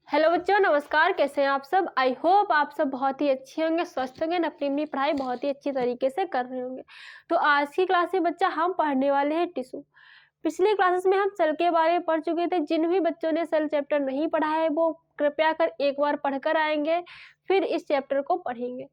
Hello बच्चों, नमस्कार। कैसे हैं आप सब? आई होप आप सब बहुत ही अच्छे होंगे, स्वस्थ होंगे, अपनी अपनी पढ़ाई बहुत ही अच्छी तरीके से कर रहे होंगे। तो आज की क्लास में बच्चा हम पढ़ने वाले हैं टिश्यू। पिछली क्लासेस में हम सेल के बारे में पढ़ चुके थे। जिन भी बच्चों ने सेल चैप्टर नहीं पढ़ा है वो कृपया कर एक बार पढ़कर आएंगे, फिर इस चैप्टर को पढ़ेंगे,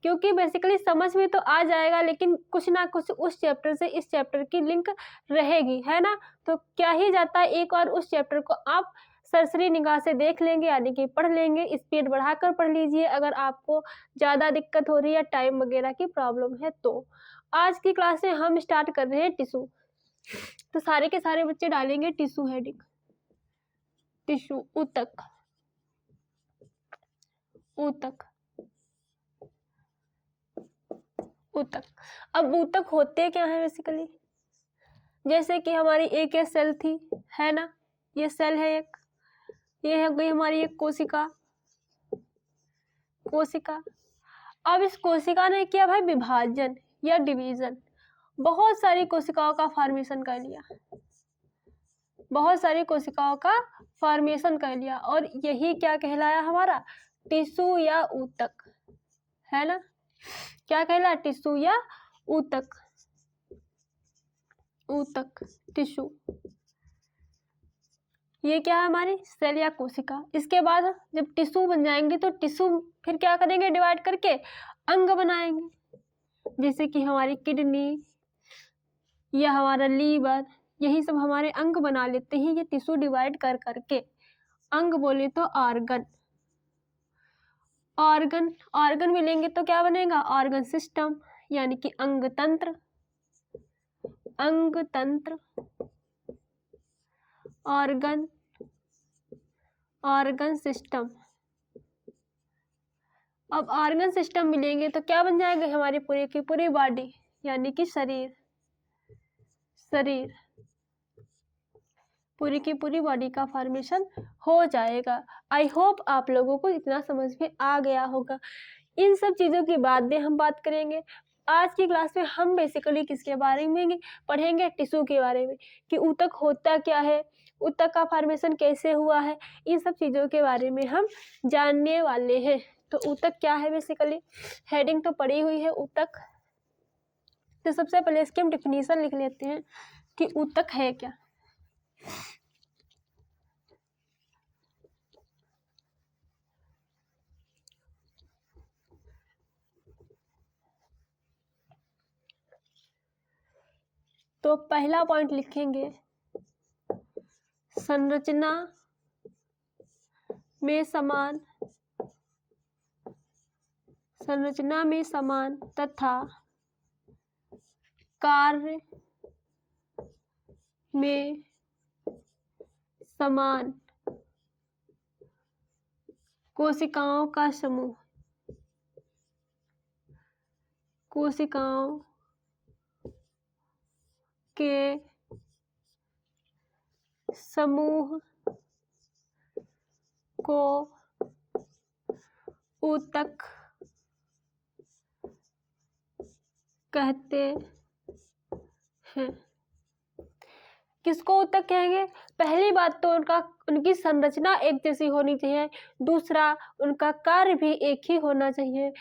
क्योंकि बेसिकली समझ में तो आ जाएगा लेकिन कुछ ना कुछ उस चैप्टर से इस चैप्टर की लिंक रहेगी, है ना। तो क्या ही जाता है, एक बार उस चैप्टर को आप सरसरी निगाह से देख लेंगे, यानी कि पढ़ लेंगे। स्पीड बढ़ाकर पढ़ लीजिए अगर आपको ज़्यादा दिक्कत हो रही है, टाइम वगैरह की प्रॉब्लम है तो। आज की क्लास में हम स्टार्ट कर रहे हैं टिश्यू। तो सारे के सारे बच्चे डालेंगे टिश्यू हेडिंग। टिश्यू, ऊतक, ऊतक, ऊतक। अब ऊतक होते क्या है बेसिकली? जैसे कि हमारी एक ये सेल थी, है ना, ये सेल है एक, ये हो गई हमारी एक कोशिका। कोशिका, अब इस कोशिका ने किया भाई विभाजन या डिवीजन, बहुत सारी कोशिकाओं का फॉर्मेशन कर लिया, बहुत सारी कोशिकाओं का फॉर्मेशन कर लिया, और यही क्या कहलाया हमारा? टिश्यू या ऊतक, है ना। क्या कहला? टिश्यू या ऊतक। ऊतक, टिश्यू, ये क्या है हमारी? सेल या कोशिका। इसके बाद जब टिश्यू बन जाएंगे तो टिश्यू फिर क्या करेंगे? डिवाइड करके अंग बनाएंगे, जैसे कि हमारी किडनी या हमारा लीवर, यही सब हमारे अंग बना लेते हैं ये टिश्यू डिवाइड कर करके। अंग बोले तो ऑर्गन, ऑर्गन, ऑर्गन मिलेंगे तो क्या बनेगा? ऑर्गन सिस्टम, यानी कि अंग तंत्र, अंग तंत्र, ऑर्गन, ऑर्गन सिस्टम। अब ऑर्गन सिस्टम मिलेंगे तो क्या बन जाएगा? हमारी पूरी की पूरी बॉडी, यानी कि शरीर, शरीर, पूरी की पूरी बॉडी का फॉर्मेशन हो जाएगा। आई होप आप लोगों को इतना समझ में आ गया होगा। इन सब चीज़ों की बाद में हम बात करेंगे। आज की क्लास में हम बेसिकली किसके बारे में पढ़ेंगे? टिश्यू के बारे में, कि ऊतक होता क्या है, ऊतक का फॉर्मेशन कैसे हुआ है, इन सब चीज़ों के बारे में हम जानने वाले हैं। तो ऊतक क्या है बेसिकली? हेडिंग तो पड़ी हुई है ऊतक। तो सबसे पहले इसकी हम डिफिनीशन लिख लेते हैं कि ऊतक है क्या। तो पहला पॉइंट लिखेंगे, संरचना में समान, संरचना में समान तथा कार्य में समान कोशिकाओं का समूह, कोशिकाओं के समूह को ऊतक कहते हैं। किसको ऊतक कहेंगे? पहली बात तो उनकी संरचना एक जैसी होनी चाहिए, दूसरा उनका कार्य भी एक ही होना चाहिए,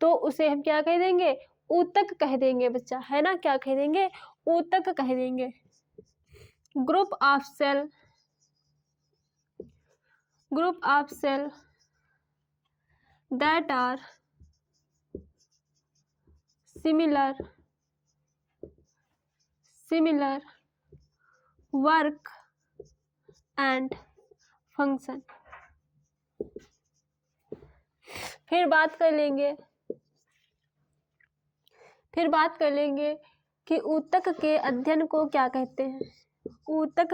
तो उसे हम क्या कह देंगे? ऊतक कह देंगे बच्चा, है ना। क्या कह देंगे? ऊतक कह देंगे। Group of cell, group of cell that are similar work and function। फिर बात कर लेंगे कि ऊतक के अध्ययन को क्या कहते हैं। ऊतक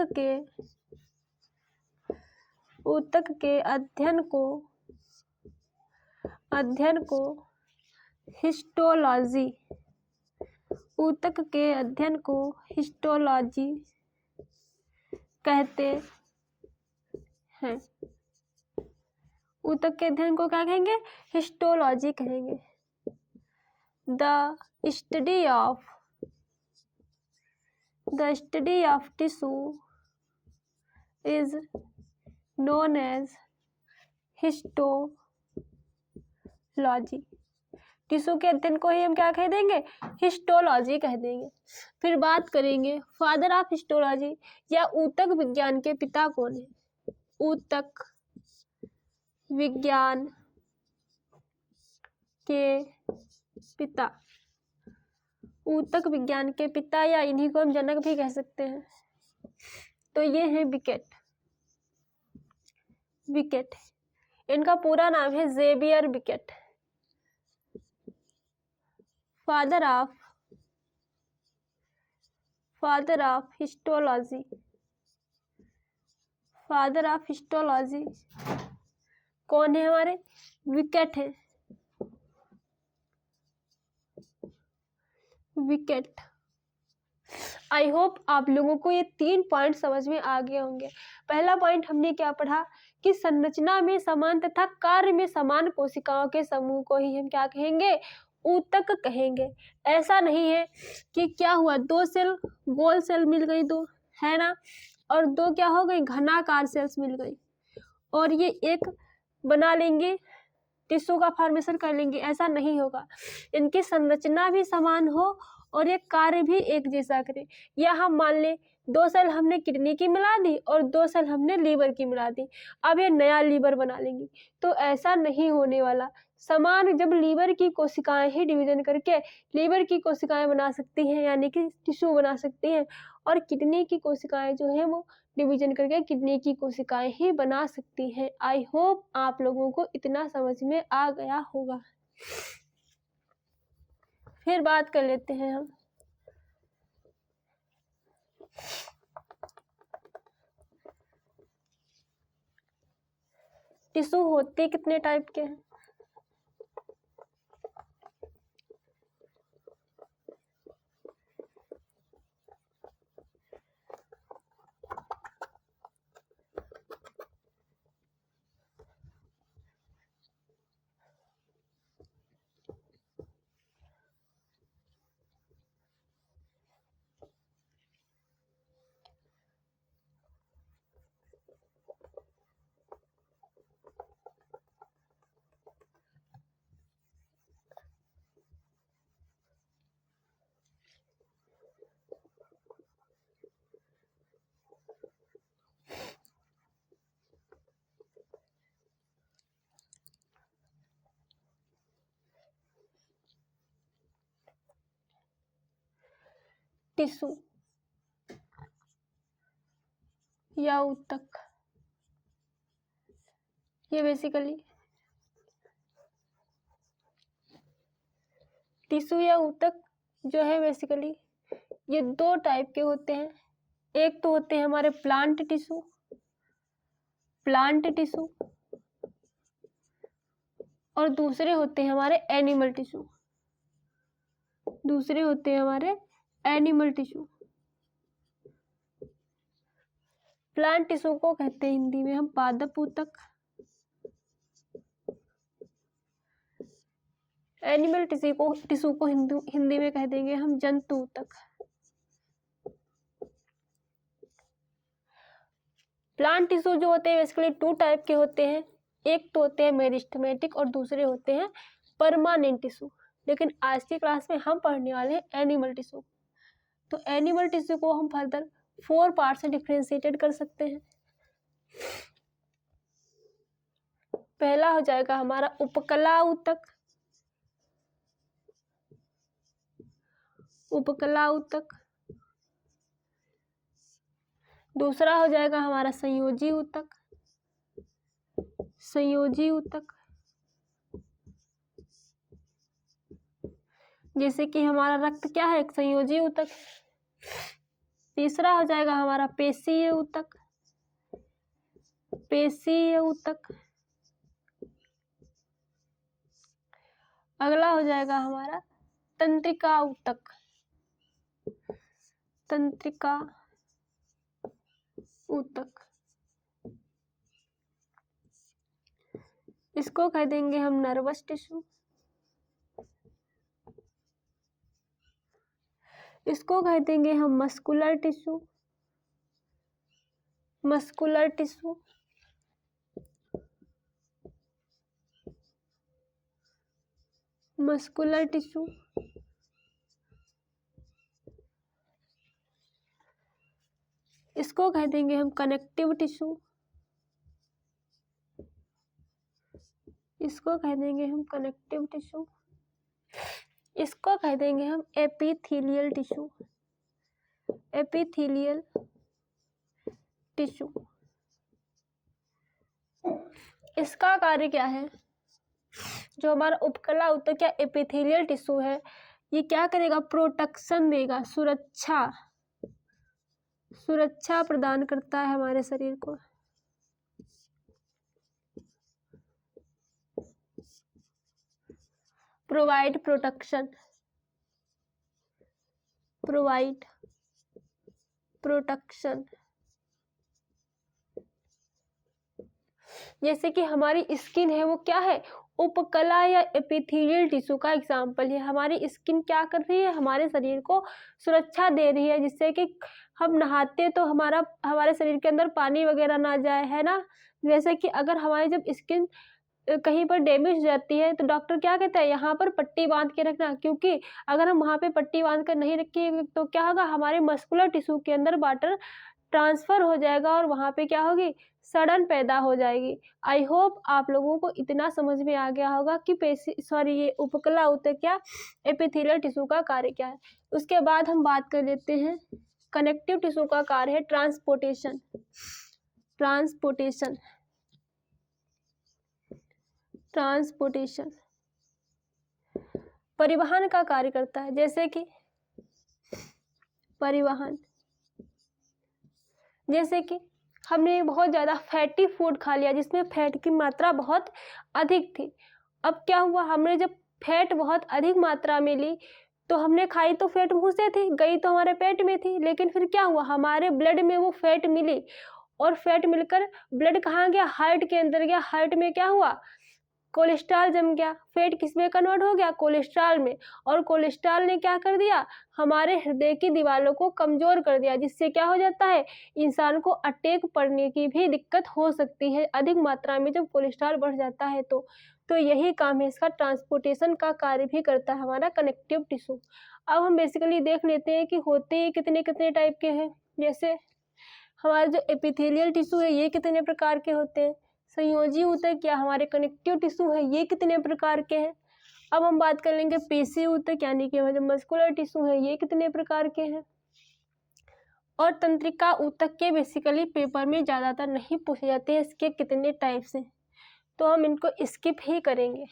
के अध्ययन को हिस्टोलॉजी, ऊतक के अध्ययन को हिस्टोलॉजी कहते हैं। ऊतक के अध्ययन को क्या कहेंगे? हिस्टोलॉजी कहेंगे। The study of tissue is known as histology. Tissue के अध्ययन को ही हम क्या कह देंगे, हिस्टोलॉजी कह देंगे। फिर बात करेंगे फादर ऑफ हिस्टोलॉजी या ऊतक विज्ञान के पिता कौन है। ऊतक विज्ञान के पिता, ऊतक विज्ञान के पिता या इन्हीं को हम जनक भी कह सकते हैं। तो ये है बिकेट। बिकेट, इनका पूरा नाम है Xavier Bichat, father of histology. Father of histology कौन है हमारे, बिकेट है। विकेट। आई होप आप लोगों को ये 3 पॉइंट समझ में आ गए होंगे। पहला पॉइंट हमने क्या पढ़ा कि संरचना में समान तथा कार्य में समान कोशिकाओं के समूह को ही हम क्या कहेंगे, ऊतक कहेंगे। ऐसा नहीं है कि क्या हुआ, 2 सेल गोल सेल मिल गई, 2 है ना, और 2 क्या हो गई, घनाकार सेल्स मिल गई, और ये एक बना लेंगे, टिश्यू का फॉर्मेशन कर लेंगे। ऐसा नहीं होगा, इनकी संरचना भी समान हो और ये कार्य भी एक जैसा करे। या हम मान ले 2 सेल हमने किडनी की मिला दी और 2 सेल हमने लीवर की मिला दी, अब ये नया लीवर बना लेंगी, तो ऐसा नहीं होने वाला। समान, जब लीवर की कोशिकाएं ही डिवीजन करके लीवर की कोशिकाएं बना सकती हैं, यानी कि टिश्यू बना सकती हैं, और किडनी की कोशिकाएं जो है वो डिवीजन करके किडनी की कोशिकाएं ही बना सकती हैं। आई होप आप लोगों को इतना समझ में आ गया होगा। फिर बात कर लेते हैं हम टिश्यू होते कितने टाइप के हैं। टिश्यू या ऊतक, ये बेसिकली टिश्यू या ऊतक जो है बेसिकली ये 2 टाइप के होते हैं। एक तो होते हैं हमारे प्लांट टिश्यू, और दूसरे होते हैं हमारे एनिमल टिश्यू। प्लांट टिश्यू को कहते हैं हिंदी में हम पादप ऊतक, एनिमल टिश्यू को हिंदी में कह देंगे हम जंतु ऊतक। प्लांट टिश्यू जो होते हैं बेसिकली 2 टाइप के होते हैं। एक तो होते हैं मेरिस्टेमेटिक और दूसरे होते हैं परमानेंट टिश्यू। लेकिन आज की क्लास में हम पढ़ने वाले हैं एनिमल टिश्यू। तो एनिमल टिश्यू को हम फर्दर 4 पार्ट से डिफरेंशिएटेड कर सकते हैं। पहला हो जाएगा हमारा उपकला ऊतक, दूसरा हो जाएगा हमारा संयोजी ऊतक, जैसे कि हमारा रक्त क्या है, एक संयोजी ऊतक। तीसरा हो जाएगा हमारा पेशीय ऊतक, अगला हो जाएगा हमारा तंत्रिका ऊतक, इसको कह देंगे हम नर्वस टिश्यू, इसको कह देंगे हम मस्कुलर टिश्यू, मस्कुलर टिश्यू, इसको कह देंगे हम कनेक्टिव टिश्यू, इसको कह देंगे हम कनेक्टिव टिश्यू, इसको कह देंगे हम एपिथेलियल टिश्यू, एपिथेलियल टिश्यू। इसका कार्य क्या है? जो हमारा उपकला ऊतक या एपिथेलियल टिश्यू है, ये क्या करेगा? प्रोटेक्शन देगा, सुरक्षा प्रदान करता है हमारे शरीर को। Provide protection, provide protection. जैसे कि हमारी स्किन है, वो क्या है? उपकला या एपिथेलियल टिश्यू का एग्जाम्पल है। हमारी स्किन क्या कर रही है? हमारे शरीर को सुरक्षा दे रही है, जिससे कि हम नहाते तो हमारे शरीर के अंदर पानी वगैरह ना जाए, है ना। जैसे कि अगर हमारी जब स्किन कहीं पर डैमेज हो जाती है तो डॉक्टर क्या कहता है? यहाँ पर पट्टी बांध के रखना, क्योंकि अगर हम वहाँ पे पट्टी बांध कर नहीं रखेंगे तो क्या होगा? हमारे मस्कुलर टिश्यू के अंदर वाटर ट्रांसफर हो जाएगा और वहाँ पे क्या होगी? सड़न पैदा हो जाएगी। आई होप आप लोगों को इतना समझ में आ गया होगा कि ये उपकला ऊतक क्या, एपिथेलियल टिश्यू का कार्य क्या है। उसके बाद हम बात कर लेते हैं कनेक्टिव टिश्यू का कार्य है ट्रांसपोर्टेशन। ट्रांसपोर्टेशन, ट्रांसपोर्टेशन परिवहन का कार्य करता है। जैसे कि परिवहन, जैसे कि हमने बहुत ज़्यादा फैटी फूड खा लिया जिसमें फैट की मात्रा बहुत अधिक थी। अब क्या हुआ? हमने जब फैट बहुत अधिक मात्रा में ली तो हमने खाई तो फैट मुंह से थी, गई तो हमारे पेट में थी, लेकिन फिर क्या हुआ? हमारे ब्लड में वो फैट मिली और फैट मिलकर ब्लड कहाँ गया? हार्ट के अंदर गया। हार्ट में क्या हुआ? कोलेस्ट्रॉल जम गया। फैट किस में कन्वर्ट हो गया? कोलेस्ट्रॉल में। और कोलेस्ट्रॉल ने क्या कर दिया? हमारे हृदय की दीवारों को कमजोर कर दिया, जिससे क्या हो जाता है? इंसान को अटैक पड़ने की भी दिक्कत हो सकती है अधिक मात्रा में जब कोलेस्ट्रॉल बढ़ जाता है तो यही काम है इसका, ट्रांसपोर्टेशन का कार्य भी करता है हमारा कनेक्टिव टिश्यू। अब हम बेसिकली देख लेते हैं कि होते कितने कितने टाइप के हैं। जैसे हमारे जो एपिथेलियल टिश्यू है ये कितने प्रकार के होते हैं, संयोजी ऊतक या हमारे कनेक्टिव टिश्यू है ये कितने प्रकार के हैं। अब हम बात कर लेंगे पेशी ऊतक यानी कि हमारे मस्कुलर टिश्यू है ये कितने प्रकार के हैं। और तंत्रिका ऊतक के बेसिकली पेपर में ज़्यादातर नहीं पूछे जाते हैं इसके कितने टाइप्स हैं, तो हम इनको स्किप ही करेंगे।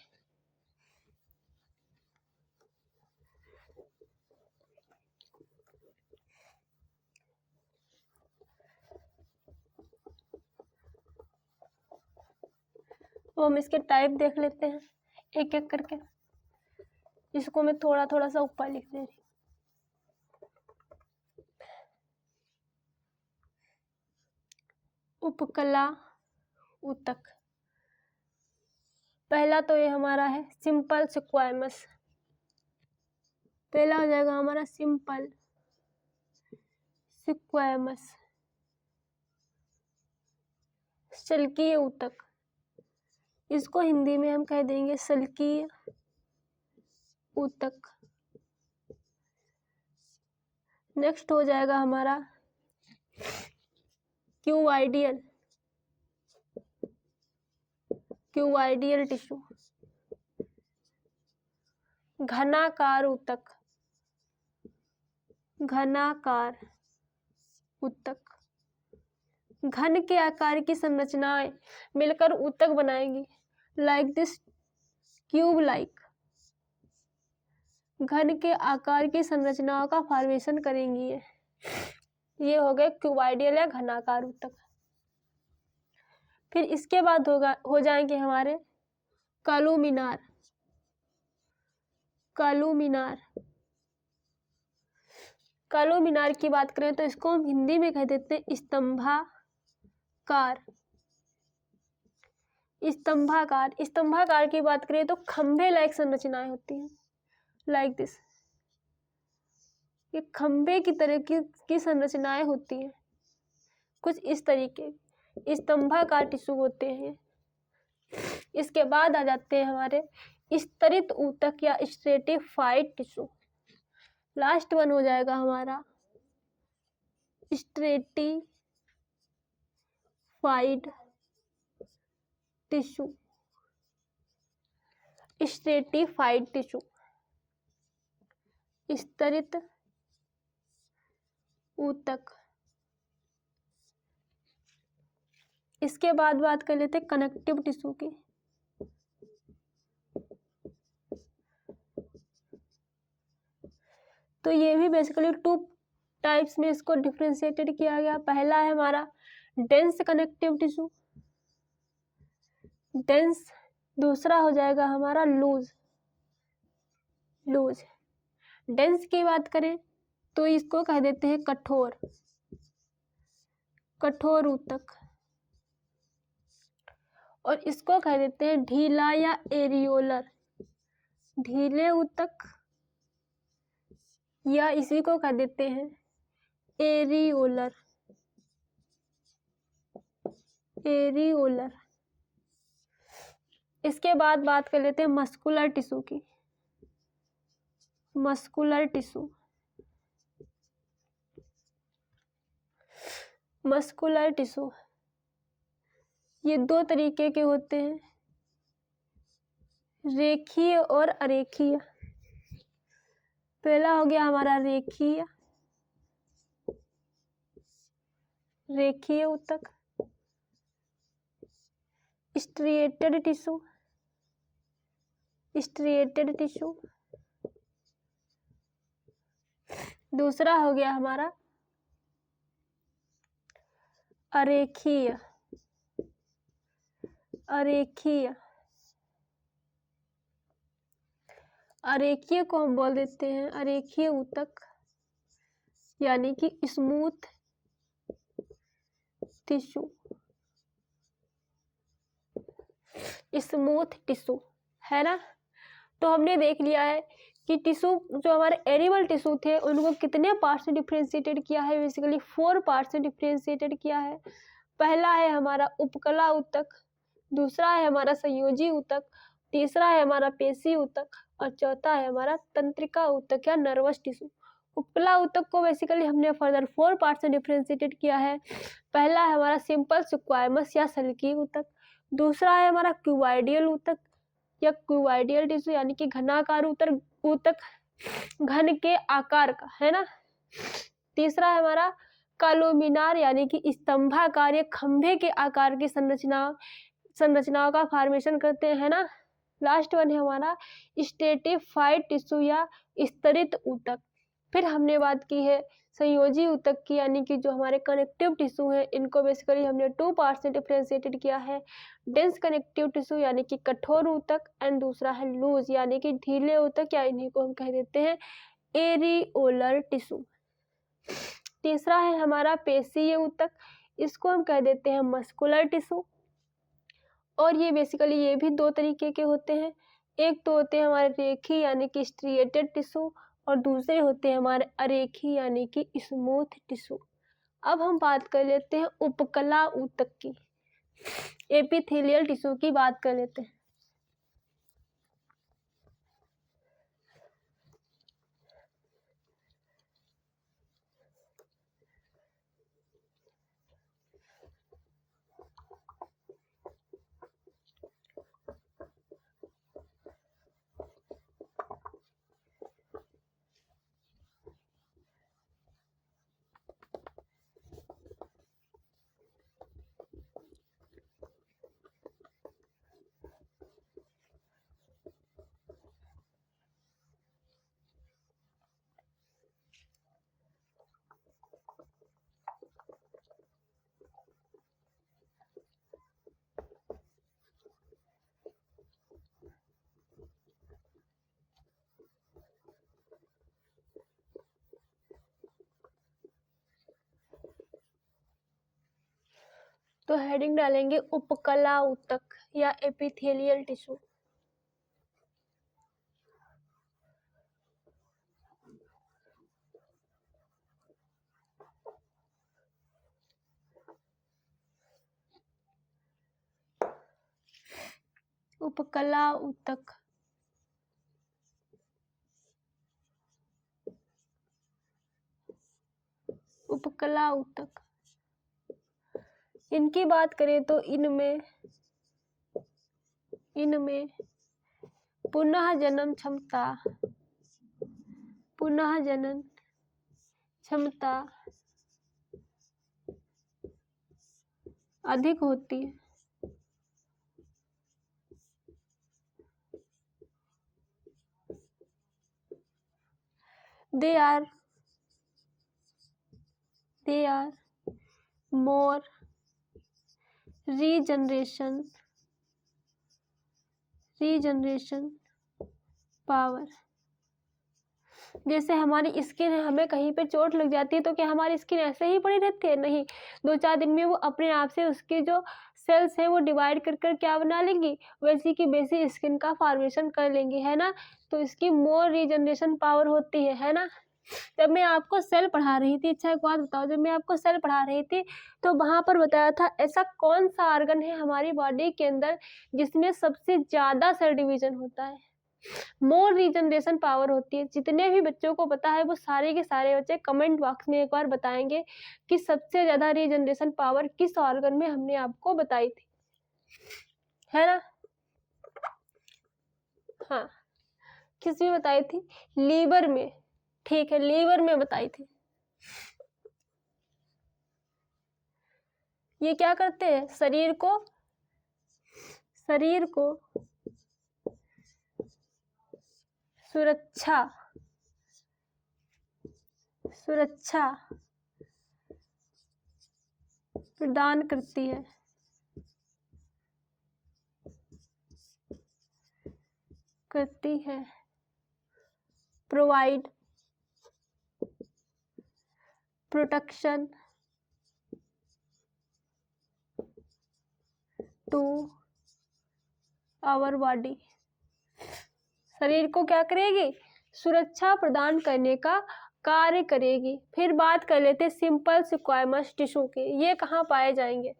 तो हम इसके टाइप देख लेते हैं एक एक करके। इसको मैं थोड़ा थोड़ा सा ऊपर लिख दे रही। उपकला ऊतक, पहला तो ये हमारा है सिंपल स्क्वायमस। पहला हो जाएगा हमारा सिंपल स्क्वायमस। शल्कीय ऊतक, इसको हिंदी में हम कह देंगे शल्कीय ऊतक। नेक्स्ट हो जाएगा हमारा क्यूवाइडियल, क्यूवाइडियल टिश्यू। घनाकार ऊतक, घनाकार ऊतक, घन के आकार की संरचनाएं मिलकर ऊतक बनाएंगी, लाइक दिस क्यूब लाइक। घन के आकार की संरचनाओं का फॉर्मेशन करेंगी ये हो गए क्यूबाइडियल या घनाकार ऊतक। फिर इसके बाद हो जाएंगे हमारे कॉलुमिनार, कॉलुमिनार। कॉलुमिनार की बात करें तो इसको हम हिंदी में कह देते हैं स्तंभाकार। स्तंभाकार, स्तंभाकार की बात करें तो खंभे लाइक संरचनाएं होती हैं, लाइक दिस। ये खंभे की तरह की संरचनाएं होती हैं कुछ इस तरीके, स्तंभाकार टिश्यू होते हैं। इसके बाद आ जाते हैं हमारे स्तरित ऊतक या स्ट्रेटिफाइड टिश्यू। लास्ट वन हो जाएगा हमारा स्ट्रेटिफाइड टिश्यू। स्ट्रेटिफाइड टिश्यू, स्तरित ऊतक। इसके बाद बात कर लेते हैं कनेक्टिव टिश्यू की। तो ये भी बेसिकली टू टाइप्स में इसको डिफ्रेंशिएटेड किया गया। पहला है हमारा डेंस कनेक्टिव टिश्यू, डेंस। दूसरा हो जाएगा हमारा लूज। डेंस की बात करें तो इसको कह देते हैं कठोर ऊतक, और इसको कह देते हैं ढीला या एरियोलर, ढीले ऊतक, या इसी को कह देते हैं एरियोलर। इसके बाद बात कर लेते हैं मस्कुलर टिश्यू की। मस्कुलर टिश्यू ये दो तरीके के होते हैं, रेखीय और अरेखीय। पहला हो गया हमारा रेखीय ऊतक, स्ट्रिएटेड टिश्यू। दूसरा हो गया हमारा अरेखीय को हम बोल देते हैं अरेखीय ऊतक, यानी कि स्मूथ टिश्यू है ना। तो हमने देख लिया है कि टिश्यू जो हमारे एनिमल टिश्यू थे उनको कितने पार्ट से डिफरेंशिएटेड किया है। बेसिकली 4 पार्ट से डिफरेंशिएटेड किया है। पहला है हमारा उपकला ऊतक, दूसरा है हमारा संयोजी ऊतक, तीसरा है हमारा पेशी ऊतक, और चौथा है हमारा तंत्रिका ऊतक या नर्वस टिश्यू। उपकला ऊतक को बेसिकली हमने फर्दर 4 पार्ट से डिफरेंशिएटेड किया है। पहला है हमारा सिंपल स्क्वायमस या सल्की ऊतक, दूसरा है हमारा क्यूबाइडियल ऊतक या क्यूबाइडियल टिश्यू यानी कि घनाकार ऊतक, घन के आकार का है ना। तीसरा है हमारा कॉलुमिनार यानी कि स्तंभाकार या खंभे के आकार की संरचनाओं का फॉर्मेशन करते हैं ना। लास्ट वन है हमारा स्ट्रेटिफाइड टिश्यू या स्तरित ऊतक। फिर हमने बात की है संयोजी ऊतक की, यानी कि जो हमारे कनेक्टिव टिश्यू है इनको बेसिकली हमने 2 पार्ट से डिफरेंशिएटेड किया है। डेंस कनेक्टिव टिश्यू यानी कि कठोर ऊतक, एंड दूसरा है लूज यानी कि ढीले ऊतक, या इन्हीं को हम कह देते हैं एरियोलर टिश्यू। तीसरा है हमारा पेशीय ऊतक, इसको हम कह देते हैं मस्कुलर टिश्यू। और ये बेसिकली ये भी 2 तरीके के होते हैं, एक तो होते हैं हमारे रेखी यानी कि स्ट्रिएटेड टिश्यू, और दूसरे होते हैं हमारे अरेखी यानी कि स्मूथ टिश्यू। अब हम बात कर लेते हैं उपकला ऊतक की, एपिथेलियल टिश्यू की बात कर लेते हैं। तो हेडिंग डालेंगे उपकला ऊतक या एपिथेलियल टिश्यू। उपकला ऊतक उपकला ऊतक। इनकी बात करें तो इनमें पुनः जनन क्षमता अधिक होती है। They are more regeneration power. जैसे हमारी स्किन है, हमें कहीं पे चोट लग जाती है तो क्या हमारी स्किन ऐसे ही पड़ी रहती है? नहीं, 2-4 दिन में वो अपने आप से उसकी जो सेल्स है वो डिवाइड कर कर क्या बना लेंगी, वैसी की वैसी स्किन का फॉर्मेशन कर लेंगी, है ना। तो इसकी मोर रीजनरेशन पावर होती है ना। जब मैं आपको सेल पढ़ा रही थी, अच्छा एक बात बताओ, जब मैं आपको सेल पढ़ा रही थी तो वहां पर बताया था ऐसा कौन सा ऑर्गन है हमारी बॉडी के अंदर जिसमें सबसे ज्यादा सेल डिवीजन होता है, मोर रीजनरेशन पावर होती है। जितने भी बच्चों को पता है वो सारे के सारे बच्चे कमेंट बॉक्स में एक बार बताएंगे कि सबसे ज्यादा रीजनरेशन पावर किस ऑर्गन में हमने आपको बताई थी, है ना। हाँ, किस में बताई थी? लीवर में। ठीक है, लीवर में बताई थी। ये क्या करते हैं? शरीर को सुरक्षा प्रदान करती है provide protection to our body. शरीर को क्या करेगी? सुरक्षा प्रदान करने का कार्य करेगी। फिर बात कर लेते हैं सिंपल स्क्वामस टिश्यू के। ये कहाँ पाए जाएंगे?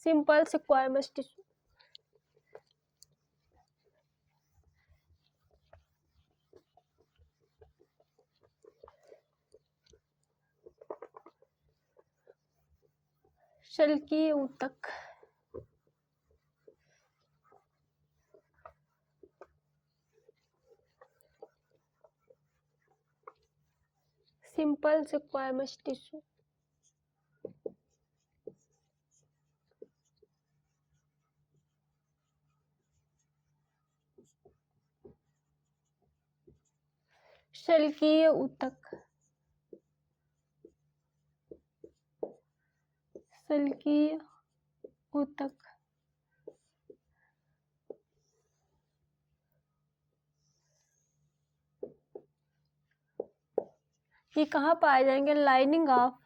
Simple squamous tissue. शल्कीय ऊतक। Simple squamous tissue. शल्कीय ऊतक। ये कहाँ पाए जाएंगे? Lining of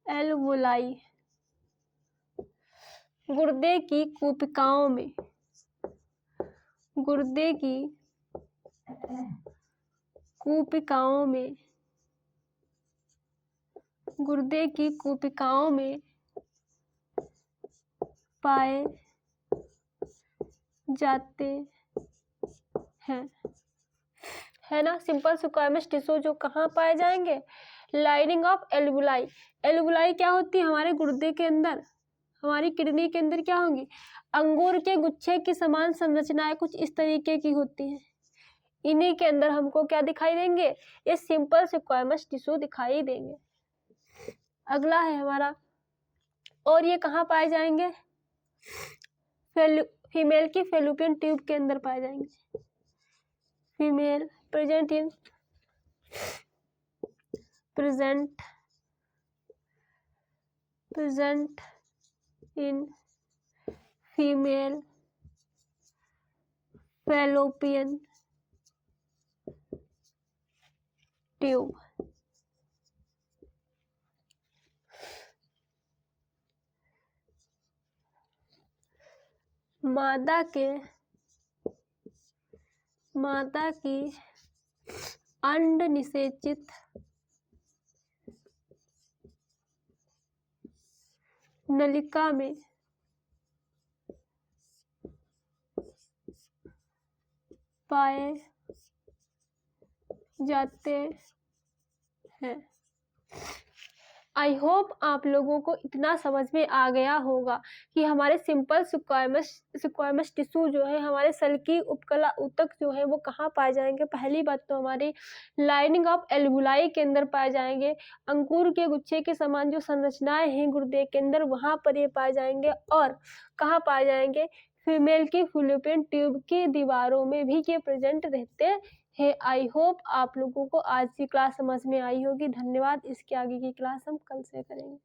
alveoli. गुर्दे की कूपिकाओं में। गुर्दे की कूपिकाओं में पाए जाते हैं, है ना। सिंपल स्क्वामस टिश्यू जो कहाँ पाए जाएंगे? Lining of alveoli. एल्वुलाई क्या होती है? हमारे गुर्दे के अंदर, हमारी किडनी के अंदर क्या होंगी? अंगूर के गुच्छे की समान संरचनाएं कुछ इस तरीके की होती हैं। इन्हीं के अंदर हमको क्या दिखाई देंगे? ये सिंपल स्क्वामस टिश्यू दिखाई देंगे। अगला है हमारा, और ये कहाँ पाए जाएंगे? फीमेल की फेलोपियन ट्यूब के अंदर पाए जाएंगे। Female present in female fallopian tube. मादा की अंड निषेचित नलिका में पाए जाते हैं। आई होप आप लोगों को इतना समझ में आ गया होगा कि हमारे सिंपल स्क्वामस टिश्यू जो है, हमारे सेल की उपकला ऊतक जो है वो कहाँ पाए जाएंगे। पहली बात तो हमारी लाइनिंग ऑफ एल्वुलाई के अंदर पाए जाएंगे। अंकुर के गुच्छे के समान जो संरचनाएं हैं गुर्दे के अंदर, वहाँ पर ये पाए जाएंगे। और कहाँ पाए जाएंगे, फीमेल की फैलोपियन ट्यूब की दीवारों में भी ये प्रेजेंट रहते हैं। आई होप आप लोगों को आज की क्लास समझ में आई होगी। धन्यवाद। इसके आगे की क्लास हम कल से करेंगे।